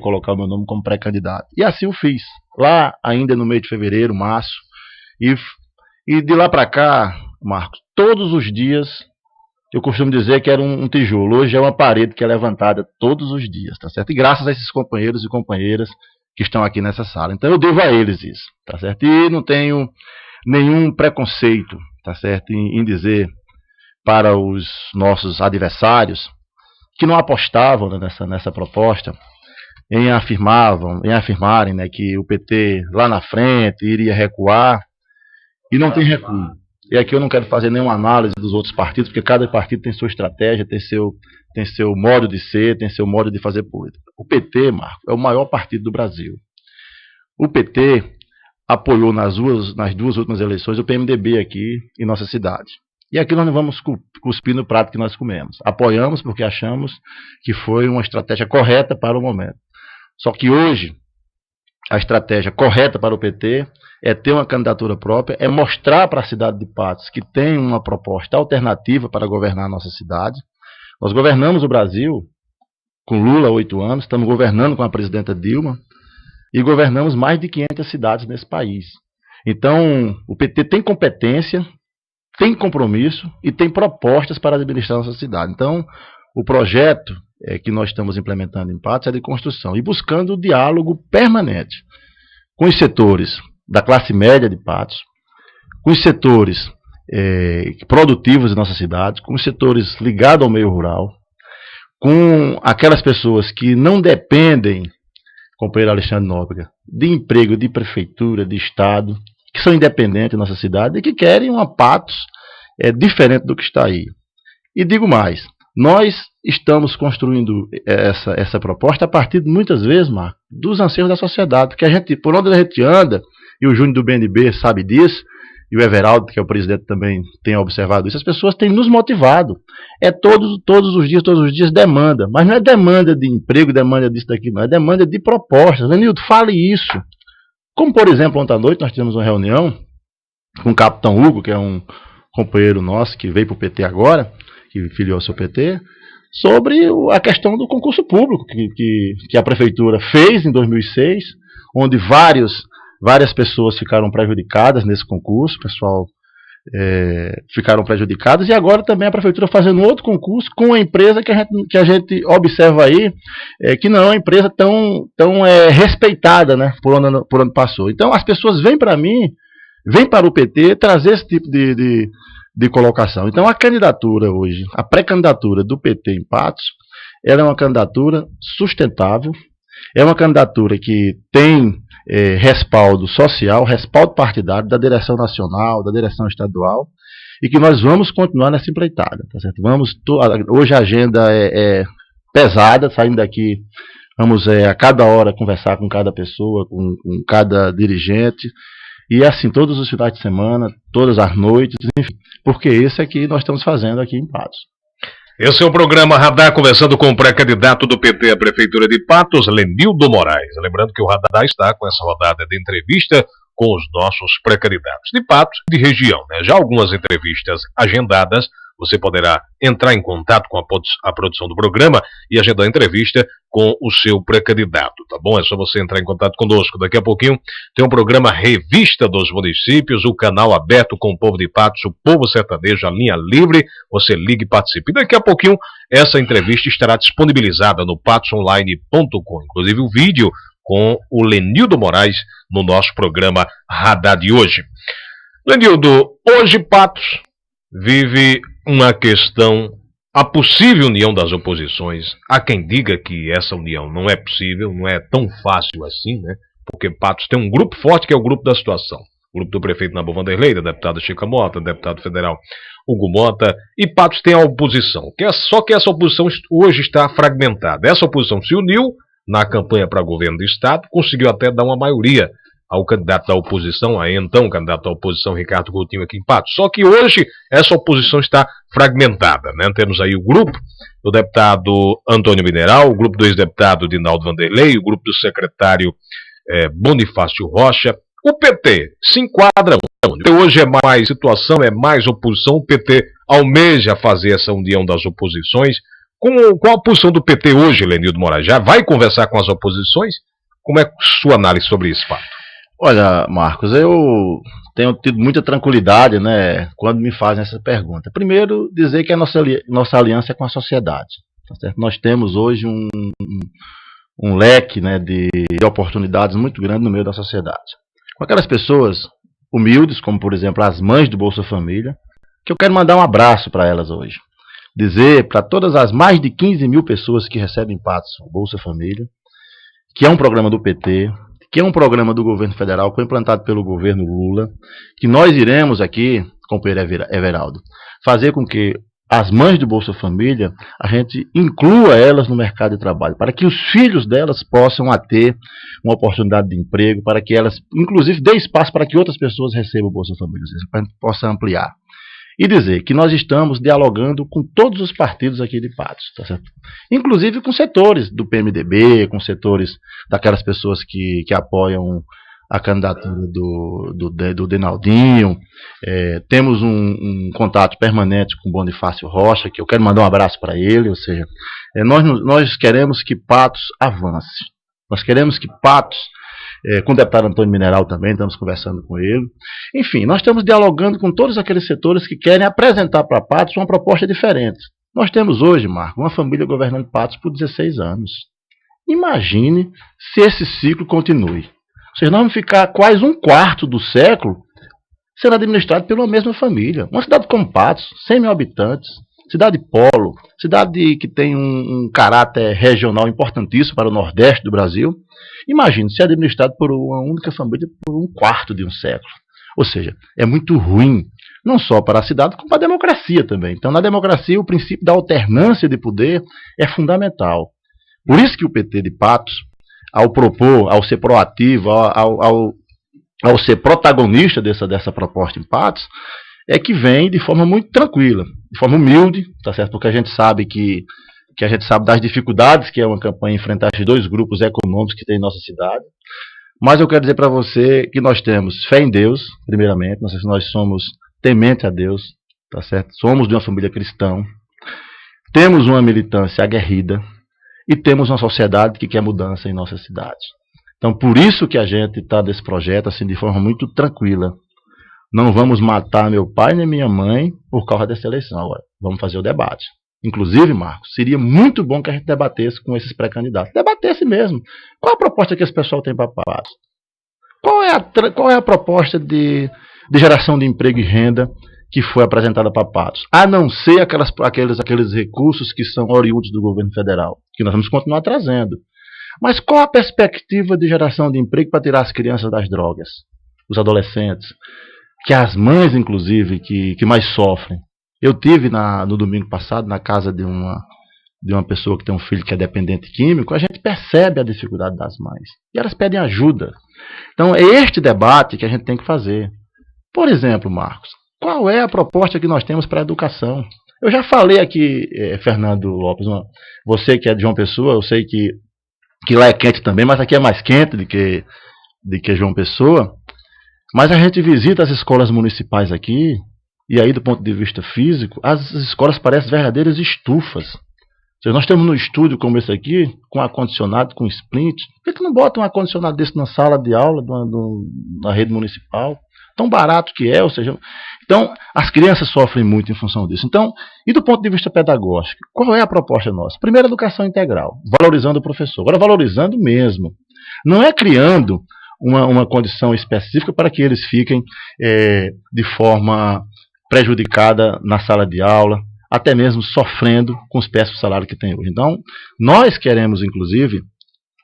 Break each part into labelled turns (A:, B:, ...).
A: colocar o meu nome como pré-candidato. E assim o fiz. Lá, ainda no mês de fevereiro, março. E de lá para cá, Marcos, todos os dias, eu costumo dizer que era um tijolo. Hoje é uma parede que é levantada todos os dias, tá certo? E graças a esses companheiros e companheiras que estão aqui nessa sala. Então eu devo a eles isso, tá certo? E não tenho nenhum preconceito, tá certo, em dizer para os nossos adversários que não apostavam, né, nessa proposta, em afirmarem, né, que o PT lá na frente iria recuar, e não tem recuo. E aqui eu não quero fazer nenhuma análise dos outros partidos, porque cada partido tem sua estratégia, tem seu modo de ser, tem seu modo de fazer política. O PT, Marco, é o maior partido do Brasil. O PT apoiou nas duas últimas eleições o PMDB aqui em nossa cidade. E aqui nós não vamos cuspir no prato que nós comemos. Apoiamos porque achamos que foi uma estratégia correta para o momento. Só que hoje, a estratégia correta para o PT é ter uma candidatura própria, é mostrar para a cidade de Patos que tem uma proposta alternativa para governar a nossa cidade. Nós governamos o Brasil com Lula há 8 anos, estamos governando com a presidenta Dilma e governamos mais de 500 cidades nesse país. Então, o PT tem competência, tem compromisso e tem propostas para administrar a nossa cidade. Então, o projeto que nós estamos implementando em Patos é de construção e buscando o diálogo permanente com os setores da classe média de Patos, com os setores produtivos de nossa cidade, com os setores ligados ao meio rural, com aquelas pessoas que não dependem, companheiro Alexandre Nóbrega, de emprego de prefeitura, de estado, que são independentes da nossa cidade e que querem uma Patos diferente do que está aí. E digo mais, nós estamos construindo essa proposta a partir, muitas vezes, Marco, dos anseios da sociedade, porque por onde a gente anda, e o Júnior do BNB sabe disso, e o Everaldo, que é o presidente, também tem observado isso, as pessoas têm nos motivado. É todos os dias demanda, mas não é demanda de emprego, demanda disso daqui, não, é demanda de propostas. Lenildo, fale isso. Como, por exemplo, ontem à noite nós tivemos uma reunião com o Capitão Hugo, que é um companheiro nosso que veio para o PT agora, que filiou ao seu PT, sobre a questão do concurso público que a prefeitura fez em 2006, onde várias pessoas ficaram prejudicadas nesse concurso, pessoal ficaram prejudicadas, e agora também a prefeitura fazendo outro concurso com uma empresa que a gente observa aí, que não é uma empresa tão respeitada, né, por onde passou. Então as pessoas vêm para mim, vêm para o PT trazer esse tipo de colocação. Então a candidatura hoje, a pré-candidatura do PT em Patos, ela é uma candidatura sustentável, é uma candidatura que tem respaldo social, respaldo partidário da direção nacional, da direção estadual, e que nós vamos continuar nessa empreitada, tá certo? Hoje a agenda é pesada, saindo daqui, vamos a cada hora conversar com cada pessoa, com cada dirigente, e assim, todos os finais de semana, todas as noites, enfim, porque esse é que nós estamos fazendo aqui em Patos.
B: Esse é o programa Radar, conversando com o pré-candidato do PT à Prefeitura de Patos, Lenildo Moraes. Lembrando que o Radar está com essa rodada de entrevista com os nossos pré-candidatos de Patos e de região, né? Já algumas entrevistas agendadas, você poderá entrar em contato com a produção do programa e agendar a entrevista com o seu pré-candidato, tá bom? É só você entrar em contato conosco. Daqui a pouquinho tem um programa Revista dos Municípios, o canal aberto com o povo de Patos, o povo sertanejo, a linha livre, você liga e participe. E daqui a pouquinho essa entrevista estará disponibilizada no patosonline.com, inclusive o vídeo com o Lenildo Moraes no nosso programa Radar de hoje. Lenildo, hoje Patos vive uma questão, a possível união das oposições. Há quem diga que essa união não é possível, não é tão fácil assim, né? Porque Patos tem um grupo forte que é o grupo da situação. O grupo do prefeito Nabu Vanderlei, da deputada Chica Mota, deputado federal Hugo Mota, e Patos tem a oposição. Só que essa oposição hoje está fragmentada. Essa oposição se uniu na campanha para governo do estado, conseguiu até dar uma maioria ao candidato da oposição, a então candidato da oposição, Ricardo Coutinho, aqui em Patos. Só que hoje essa oposição está fragmentada, né? Temos aí o grupo do deputado Antônio Mineral, o grupo do ex-deputado Dinaldo Vanderlei, o grupo do secretário Bonifácio Rocha. O PT se enquadra onde? Hoje é mais situação, é mais oposição. O PT almeja fazer essa união das oposições. Qual a posição do PT hoje, Lenildo Moraes? Já vai conversar com as oposições? Como é sua análise sobre esse fato?
A: Olha, Marcos, eu tenho tido muita tranquilidade, né, quando me fazem essa pergunta. Primeiro, dizer que a nossa aliança é com a sociedade. Tá certo? Nós temos hoje um leque, né, de oportunidades muito grande no meio da sociedade. Com aquelas pessoas humildes, como por exemplo as mães do Bolsa Família, que eu quero mandar um abraço para elas hoje. Dizer para todas as mais de 15 mil pessoas que recebem PATS, Bolsa Família, que é um programa do PT, que é um programa do governo federal, que foi implantado pelo governo Lula, que nós iremos aqui, companheiro Everaldo, fazer com que as mães do Bolsa Família, a gente inclua elas no mercado de trabalho, para que os filhos delas possam ter uma oportunidade de emprego, para que elas, inclusive, dê espaço para que outras pessoas recebam o Bolsa Família, para que a gente possa ampliar. E dizer que nós estamos dialogando com todos os partidos aqui de Patos, tá certo? Inclusive com setores do PMDB, com setores daquelas pessoas que apoiam a candidatura do Denaldinho. Temos um contato permanente com o Bonifácio Rocha, que eu quero mandar um abraço para ele. Ou seja, nós queremos que Patos avance. Nós queremos que Patos, com o deputado Antônio Mineral também, estamos conversando com ele. Enfim, nós estamos dialogando com todos aqueles setores que querem apresentar para Patos uma proposta diferente. Nós temos hoje, Marco, uma família governando Patos por 16 anos. Imagine se esse ciclo continue. Ou seja, nós vamos ficar quase um quarto do século sendo administrado pela mesma família. Uma cidade como Patos, 100 mil habitantes, cidade polo, cidade que tem um caráter regional importantíssimo para o Nordeste do Brasil. Imagine ser administrado por uma única família por um quarto de um século. Ou seja, é muito ruim, não só para a cidade, como para a democracia também. Então, na democracia, o princípio da alternância de poder é fundamental. Por isso que o PT de Patos, ao propor, ao ser proativo, ao ser protagonista dessa proposta em Patos, é que vem de forma muito tranquila, de forma humilde, tá certo? Porque a gente sabe que a gente sabe das dificuldades que é uma campanha enfrentar esses dois grupos econômicos que tem em nossa cidade. Mas eu quero dizer para você que nós temos fé em Deus, primeiramente, nós somos temente a Deus, tá certo? Somos de uma família cristã, temos uma militância aguerrida e temos uma sociedade que quer mudança em nossa cidade. Então, por isso que a gente está nesse projeto assim de forma muito tranquila. Não vamos matar meu pai nem minha mãe por causa dessa eleição. Agora, vamos fazer o debate. Inclusive, Marcos, seria muito bom que a gente debatesse com esses pré-candidatos. Debatesse mesmo. Qual a proposta que esse pessoal tem para Patos? Qual é a proposta de geração de emprego e renda que foi apresentada para Patos? A não ser aqueles recursos que são oriundos do governo federal, que nós vamos continuar trazendo. Mas qual a perspectiva de geração de emprego para tirar as crianças das drogas, os adolescentes, que as mães, inclusive, que mais sofrem? Eu tive no domingo passado na casa de uma pessoa que tem um filho que é dependente químico. A gente percebe a dificuldade das mães e elas pedem ajuda. Então é este debate que a gente tem que fazer. Por exemplo, Marcos, qual é a proposta que nós temos para a educação? Eu já falei aqui, Fernando Lopes, você que é de João Pessoa, eu sei que lá é quente também, mas aqui é mais quente do que João Pessoa. Mas a gente visita as escolas municipais aqui, e aí do ponto de vista físico, as escolas parecem verdadeiras estufas. Seja, nós temos um estúdio como esse aqui, com ar-condicionado, com splint. Por que não bota um ar-condicionado desse na sala de aula da rede municipal? Tão barato que é, ou seja... Então, as crianças sofrem muito em função disso. Então, e do ponto de vista pedagógico, qual é a proposta nossa? Primeiro, educação integral, valorizando o professor. Agora, valorizando mesmo. Não é criando uma condição específica para que eles fiquem de forma prejudicada na sala de aula, até mesmo sofrendo com os péssimos salários que tem hoje. Então, nós queremos, inclusive,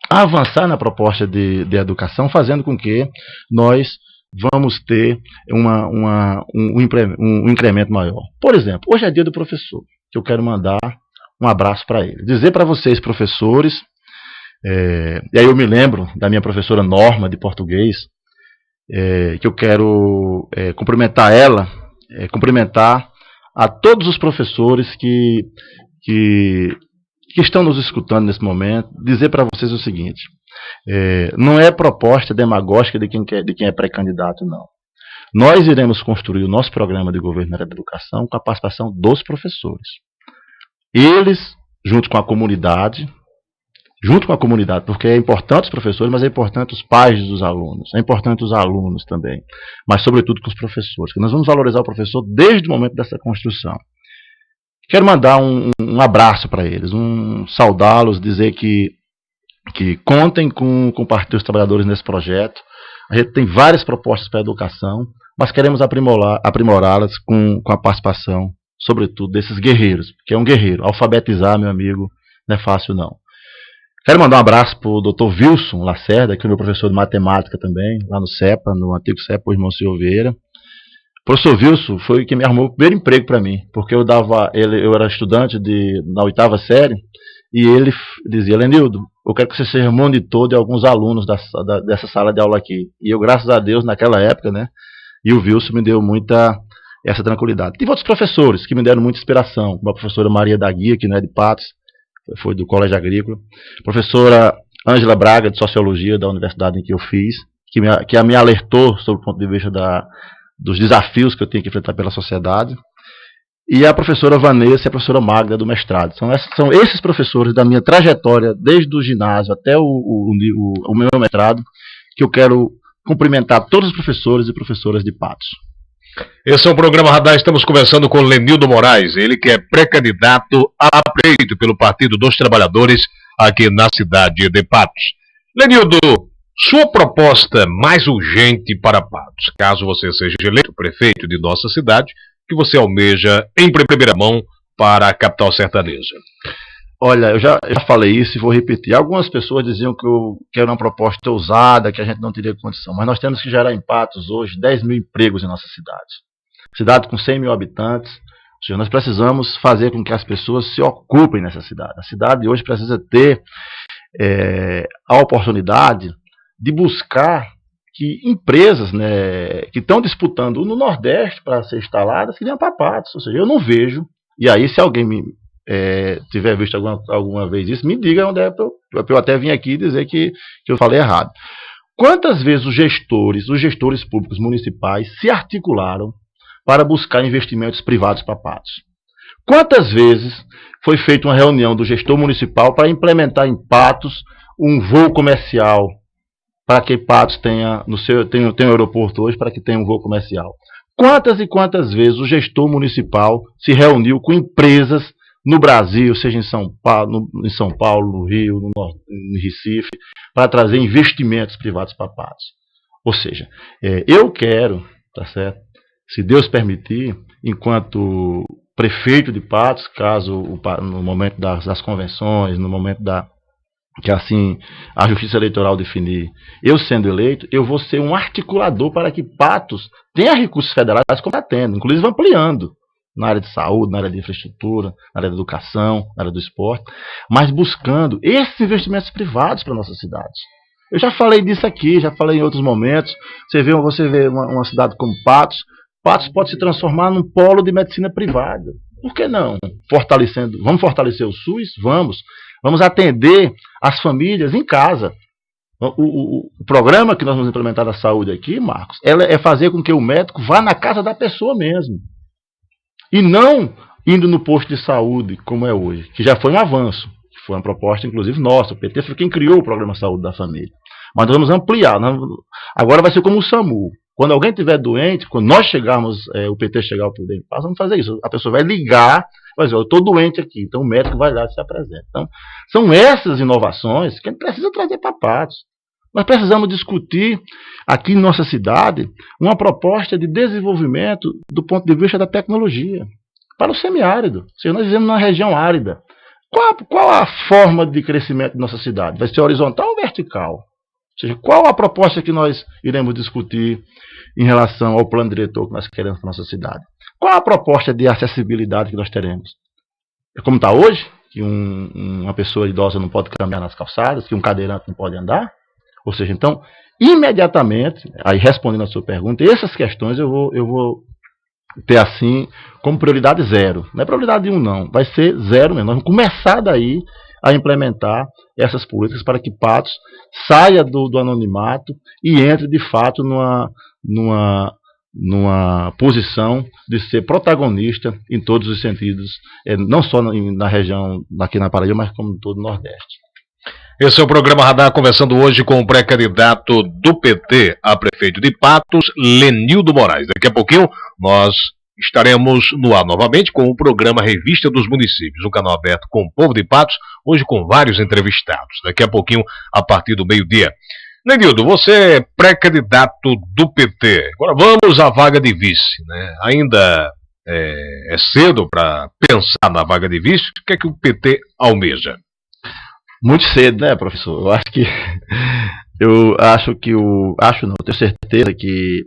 A: avançar na proposta de educação, fazendo com que nós vamos ter um incremento maior. Por exemplo, hoje é dia do professor, que eu quero mandar um abraço para ele. Dizer para vocês, professores, e aí eu me lembro da minha professora Norma, de português, que eu quero cumprimentar ela, cumprimentar a todos os professores que estão nos escutando nesse momento, dizer para vocês o seguinte: não é proposta demagógica de quem é pré-candidato, não. Nós iremos construir o nosso programa de governo na área da educação com a participação dos professores. Eles junto com a comunidade, porque é importante os professores, mas é importante os pais dos alunos, é importante os alunos também, mas sobretudo com os professores, que nós vamos valorizar o professor desde o momento dessa construção. Quero mandar um abraço para eles, saudá-los, dizer que contem com o Partido dos Trabalhadores nesse projeto. A gente tem várias propostas para a educação, mas queremos aprimorá-las com a participação, sobretudo, desses guerreiros, que é um guerreiro. Alfabetizar, meu amigo, não é fácil não. Quero mandar um abraço para o Dr. Wilson Lacerda, que é meu professor de matemática também, lá no CEPA, no antigo CEPA, o irmão Silvio Vieira. O professor Wilson foi quem me arrumou o primeiro emprego para mim, porque eu era estudante na 8ª série, e ele dizia: Lenildo, eu quero que você seja monitor de alguns alunos dessa sala de aula aqui. E eu, graças a Deus, naquela época, né, e o Wilson me deu essa tranquilidade. Tive outros professores que me deram muita inspiração, como a professora Maria da Guia, que não é de Patos, foi do Colégio Agrícola, a professora Ângela Braga, de Sociologia, da universidade em que eu fiz, que me alertou sobre o ponto de vista dos desafios que eu tenho que enfrentar pela sociedade, e a professora Vanessa e a professora Magda, do mestrado. São esses professores da minha trajetória, desde o ginásio até o meu mestrado, que eu quero cumprimentar todos os professores e professoras de Patos.
B: Esse é o programa Radar. Estamos conversando com Lenildo Moraes, ele que é pré-candidato a prefeito pelo Partido dos Trabalhadores aqui na cidade de Patos. Lenildo, sua proposta mais urgente para Patos, caso você seja eleito prefeito de nossa cidade, que você almeja em primeira mão para a capital sertaneja?
A: Olha, eu já falei isso e vou repetir. Algumas pessoas diziam que era uma proposta ousada, que a gente não teria condição, mas nós temos que gerar em Patos hoje 10 mil empregos em nossa cidade. Cidade com 100 mil habitantes, ou seja, nós precisamos fazer com que as pessoas se ocupem nessa cidade. A cidade hoje precisa ter a oportunidade de buscar que empresas, né, que estão disputando no Nordeste para ser instaladas, que venham para Patos. Ou seja, eu não vejo, e aí se alguém tiver visto alguma vez isso, me diga onde é para eu até vir aqui dizer que eu falei errado. Quantas vezes os gestores públicos municipais se articularam para buscar investimentos privados para Patos? Quantas vezes foi feita uma reunião do gestor municipal para implementar em Patos um voo comercial, para que Patos tenha um aeroporto hoje, para que tenha um voo comercial? Quantas e quantas vezes o gestor municipal se reuniu com empresas no Brasil, seja em São Paulo, no Rio, no Recife, para trazer investimentos privados para Patos? Ou seja, eu quero, tá certo, se Deus permitir, enquanto prefeito de Patos, caso no momento das convenções, no momento que assim a Justiça Eleitoral definir, eu sendo eleito, eu vou ser um articulador para que Patos tenha recursos federais como está tendo, inclusive ampliando na área de saúde, na área de infraestrutura, na área da educação, na área do esporte, mas buscando esses investimentos privados para a nossa cidade. Eu já falei disso aqui, já falei em outros momentos. Você vê uma cidade como Patos pode se transformar num polo de medicina privada. Por que não? Vamos fortalecer o SUS? Vamos atender as famílias em casa. O programa que nós vamos implementar da saúde aqui, Marcos, é fazer com que o médico vá na casa da pessoa mesmo. E não indo no posto de saúde, como é hoje, que já foi um avanço, que foi uma proposta, inclusive, nossa. O PT foi quem criou o programa Saúde da Família. Mas nós vamos ampliar. Agora vai ser como o SAMU. Quando alguém estiver doente, quando nós chegarmos, o PT chegar ao poder, vamos fazer isso. A pessoa vai ligar, vai dizer: eu estou doente aqui. Então o médico vai lá e se apresenta. Então, são essas inovações que a gente precisa trazer para Patos. Nós precisamos discutir aqui em nossa cidade uma proposta de desenvolvimento do ponto de vista da tecnologia para o semiárido. Ou seja, nós vivemos numa região árida. Qual a forma de crescimento de nossa cidade? Vai ser horizontal ou vertical? Ou seja, qual a proposta que nós iremos discutir em relação ao plano diretor que nós queremos para a nossa cidade? Qual a proposta de acessibilidade que nós teremos? É como está hoje, que uma pessoa idosa não pode caminhar nas calçadas, que um cadeirante não pode andar? Ou seja, então, imediatamente, aí respondendo a sua pergunta, essas questões eu vou ter assim como prioridade 0. Não é prioridade 1 não, vai ser 0 mesmo. Nós vamos começar daí a implementar essas políticas para que Patos saia do anonimato e entre de fato numa numa posição de ser protagonista em todos os sentidos, não só na região aqui na Paraíba, mas como em todo o Nordeste.
B: Esse é o programa Radar, conversando hoje com o pré-candidato do PT a prefeito de Patos, Lenildo Moraes. Daqui a pouquinho nós estaremos no ar novamente com o programa Revista dos Municípios, um canal aberto com o povo de Patos, hoje com vários entrevistados. Daqui a pouquinho, a partir do meio-dia. Lenildo, você é pré-candidato do PT. Agora vamos à vaga de vice, né? Ainda é cedo para pensar na vaga de vice. O que é que o PT almeja?
A: Muito cedo, né, professor? Eu tenho certeza que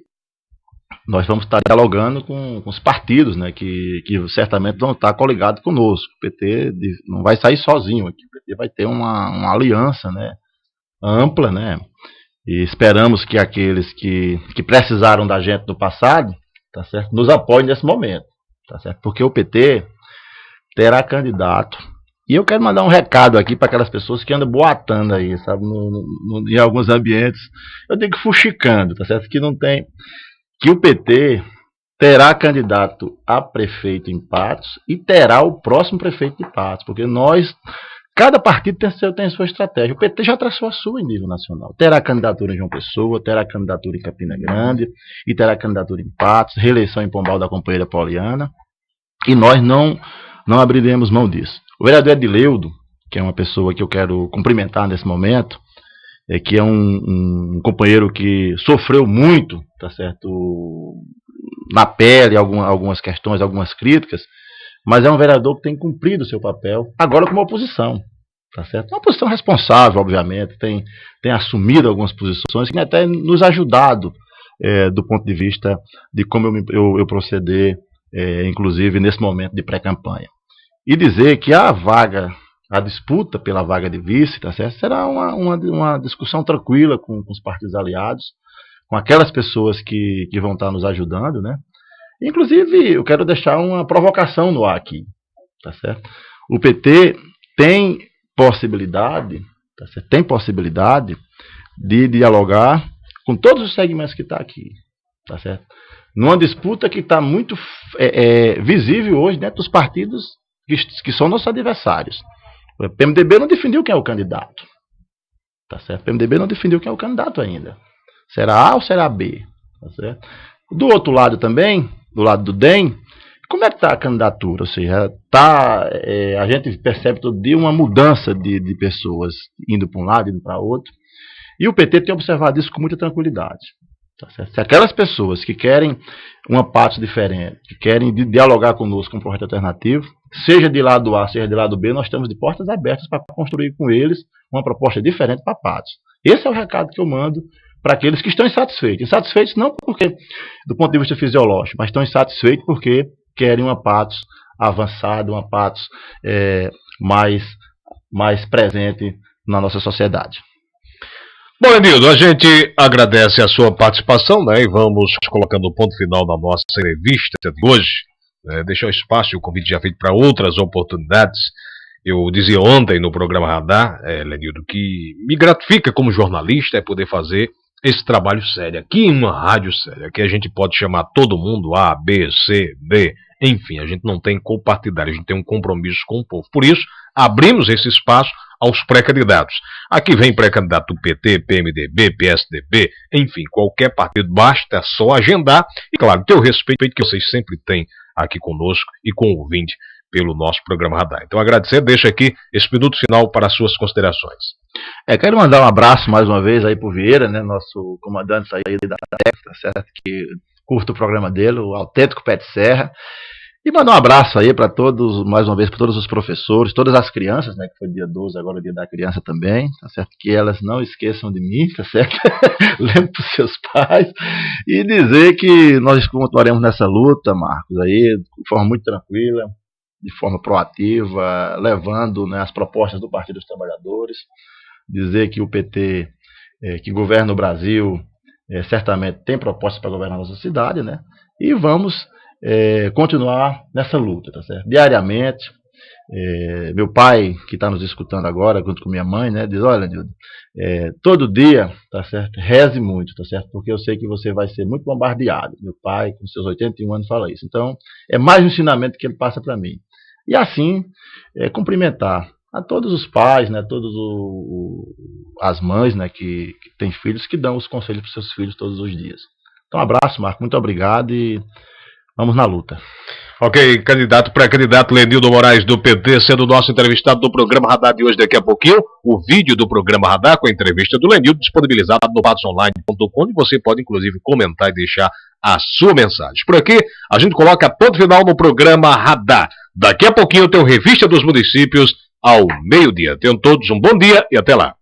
A: nós vamos estar dialogando com os partidos, né, que certamente vão estar coligados conosco. O PT não vai sair sozinho aqui, o PT vai ter uma aliança, né, ampla, né, e esperamos que aqueles que precisaram da gente no passado, tá certo, nos apoiem nesse momento, tá certo, porque o PT terá candidato. E eu quero mandar um recado aqui para aquelas pessoas que andam boatando aí, sabe, em alguns ambientes, eu digo fuxicando, tá certo, que o PT terá candidato a prefeito em Patos e terá o próximo prefeito de Patos, porque cada partido tem sua estratégia. O PT já traçou a sua em nível nacional. Terá candidatura em João Pessoa, terá candidatura em Campina Grande e terá candidatura em Patos, reeleição em Pombal da companheira Poliana, e nós não abriremos mão disso. O vereador Edileudo, que é uma pessoa que eu quero cumprimentar nesse momento, que é um companheiro que sofreu muito, tá certo, na pele, algumas questões, algumas críticas, mas é um vereador que tem cumprido o seu papel, agora como oposição, tá certo? Uma posição responsável, obviamente, tem assumido algumas posições que tem até nos ajudado do ponto de vista de como eu proceder, inclusive nesse momento de pré-campanha. E dizer que a disputa pela vaga de vice, tá certo, será uma discussão tranquila com os partidos aliados, com aquelas pessoas que vão estar nos ajudando, né? Inclusive, eu quero deixar uma provocação no ar aqui, tá certo? O PT tem possibilidade, tá certo? Tem possibilidade de dialogar com todos os segmentos que estão aqui, tá certo? Numa disputa que está muito visível hoje dentro dos partidos que são nossos adversários. O PMDB não definiu quem é o candidato. Tá certo? O PMDB não definiu quem é o candidato ainda. Será A ou será B? Tá certo? Do outro lado também, do lado do DEM, como é que está a candidatura? Ou seja, a gente percebe todo dia uma mudança de pessoas indo para um lado, indo para outro. E o PT tem observado isso com muita tranquilidade. Tá certo? Se aquelas pessoas que querem uma parte diferente, que querem dialogar conosco com um projeto alternativo, seja de lado A, seja de lado B, nós estamos de portas abertas para construir com eles uma proposta diferente para Patos. Esse é o recado que eu mando para aqueles que estão insatisfeitos. Insatisfeitos não porque, do ponto de vista fisiológico, mas estão insatisfeitos porque querem uma Patos avançada, uma Patos mais presente na nossa sociedade.
B: Bom, Lenildo, a gente agradece a sua participação, né, e vamos colocando o ponto final na nossa entrevista de hoje. Deixar o espaço e o convite já feito para outras oportunidades. Eu dizia ontem no programa Radar, Lenildo, que me gratifica como jornalista é poder fazer esse trabalho sério aqui em uma rádio séria, que a gente pode chamar todo mundo A, B, C, D, enfim, a gente não tem copartidário, a gente tem um compromisso com o povo. Por isso, abrimos esse espaço aos pré-candidatos. Aqui vem pré-candidato do PT, PMDB, PSDB, enfim, qualquer partido, basta só agendar e, claro, ter o respeito que vocês sempre têm aqui conosco e com o ouvinte pelo nosso programa Radar. Então, agradecer, deixo aqui esse minuto final para as suas considerações.
A: Quero mandar um abraço mais uma vez aí pro Vieira, né, nosso comandante aí da TEC, certo, que curta o programa dele, o autêntico Pé de Serra. E mandar um abraço aí para todos, mais uma vez, para todos os professores, todas as crianças, né, que foi dia 12, agora é o dia da criança também, tá certo? Que elas não esqueçam de mim, tá certo? Lembre para os seus pais. E dizer que nós continuaremos nessa luta, Marcos, aí, de forma muito tranquila, de forma proativa, levando, né, as propostas do Partido dos Trabalhadores. Dizer que o PT, que governa o Brasil, certamente tem propostas para governar a nossa cidade, né? E vamos continuar nessa luta, tá certo? Diariamente, Meu pai, que está nos escutando agora, junto com minha mãe, né, diz: olha, Nildo, todo dia, tá certo? Reze muito, tá certo? Porque eu sei que você vai ser muito bombardeado. Meu pai, com seus 81 anos, fala isso. Então, é mais um ensinamento que ele passa para mim. E assim, cumprimentar a todos os pais, né, as mães, né, que têm filhos, que dão os conselhos para seus filhos todos os dias. Então, um abraço, Marco, muito obrigado e vamos na luta.
B: Ok, pré-candidato Lenildo Moraes do PT, sendo nosso entrevistado do programa Radar de hoje. Daqui a pouquinho, o vídeo do programa Radar com a entrevista do Lenildo disponibilizado no patosonline.com, e você pode inclusive comentar e deixar a sua mensagem. Por aqui, a gente coloca ponto final no programa Radar. Daqui a pouquinho tem o Revista dos Municípios ao meio-dia. Tenham todos um bom dia e até lá.